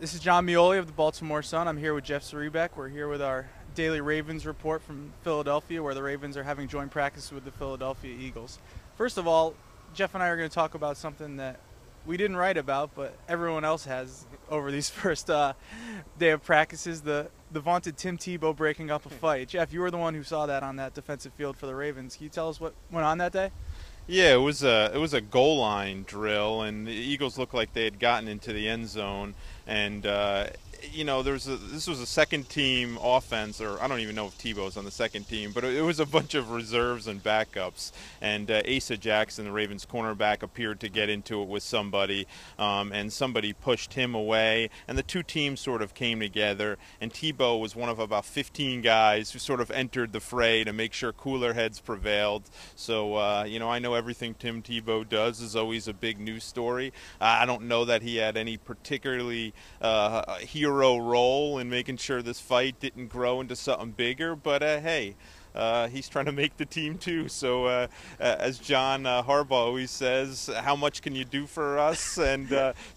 This is Jon Meoli of the Baltimore Sun. I'm here with Jeff Zrebiec. We're here with our daily Ravens report from Philadelphia, where the Ravens are having joint practice with the Philadelphia Eagles. First of all, Jeff and I are going to talk about something that we didn't write about, but everyone else has over these first day of practices, the vaunted Tim Tebow breaking up a fight. Jeff, you were the one who saw that on that defensive field for the Ravens. Can you tell us what went on that day? Yeah, it was a goal line drill, and the Eagles looked like they had gotten into the end zone, and this was a second team offense, or I don't even know if Tebow's on the second team, but it was a bunch of reserves and backups, and Asa Jackson, the Ravens cornerback, appeared to get into it with somebody, and somebody pushed him away, and the two teams sort of came together, and Tebow was one of about 15 guys who sort of entered the fray to make sure cooler heads prevailed. So I know everything Tim Tebow does is always a big news story. I don't know that he had any particularly hero role in making sure this fight didn't grow into something bigger, but hey, he's trying to make the team too. So as John Harbaugh always says, how much can you do for us? And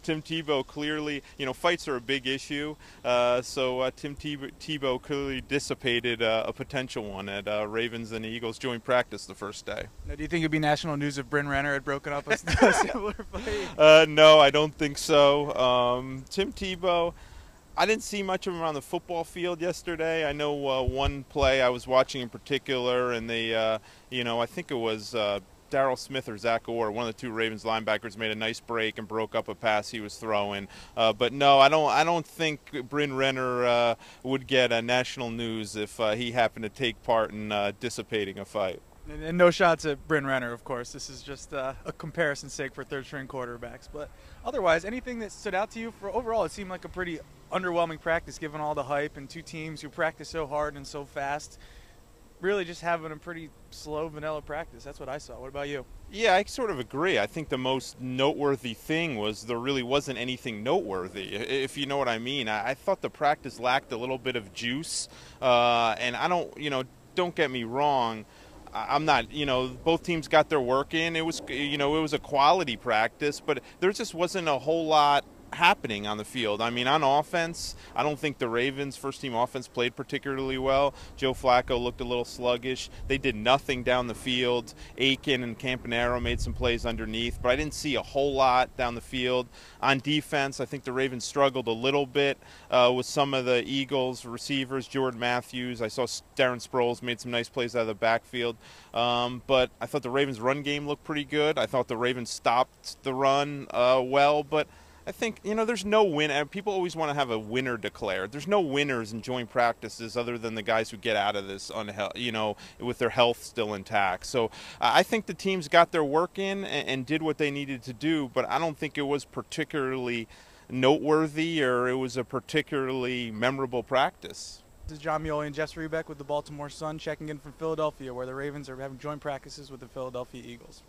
Tim Tebow clearly, fights are a big issue. So Tim Tebow clearly dissipated a potential one at Ravens and Eagles joint practice the first day. Now, do you think it'd be national news if Bryn Renner had broken up a similar fight? No, I don't think so. Tim Tebow, I didn't see much of him on the football field yesterday. I know one play I was watching in particular, and they, I think it was Darryl Smith or Zach Orr, one of the two Ravens linebackers, made a nice break and broke up a pass he was throwing. But no, I don't think Bryn Renner would get national news if he happened to take part in dissipating a fight. And no shots at Bryn Renner, of course. This is just a comparison's sake for third-string quarterbacks. But otherwise, anything that stood out to you? For overall, it seemed like a pretty underwhelming practice, given all the hype and two teams who practice so hard and so fast. Really just having a pretty slow, vanilla practice. That's what I saw. What about you? Yeah, I sort of agree. I think the most noteworthy thing was there really wasn't anything noteworthy, if you know what I mean. I thought the practice lacked a little bit of juice, and I don't get me wrong, I'm not, both teams got their work in. It was, it was a quality practice, but there just wasn't a whole lot happening on the field. I mean, on offense, I don't think the Ravens' first-team offense played particularly well. Joe Flacco looked a little sluggish. They did nothing down the field. Aiken and Campanaro made some plays underneath, but I didn't see a whole lot down the field. On defense, I think the Ravens struggled a little bit with some of the Eagles receivers. Jordan Matthews, I saw Darren Sproles made some nice plays out of the backfield, but I thought the Ravens' run game looked pretty good. I thought the Ravens stopped the run well, but I think, there's no win. People always want to have a winner declared. There's no winners in joint practices other than the guys who get out of this, with their health still intact. So I think the teams got their work in and did what they needed to do, but I don't think it was particularly noteworthy or it was a particularly memorable practice. This is Jon Meoli and Jeff Zrebiec with the Baltimore Sun checking in from Philadelphia, where the Ravens are having joint practices with the Philadelphia Eagles.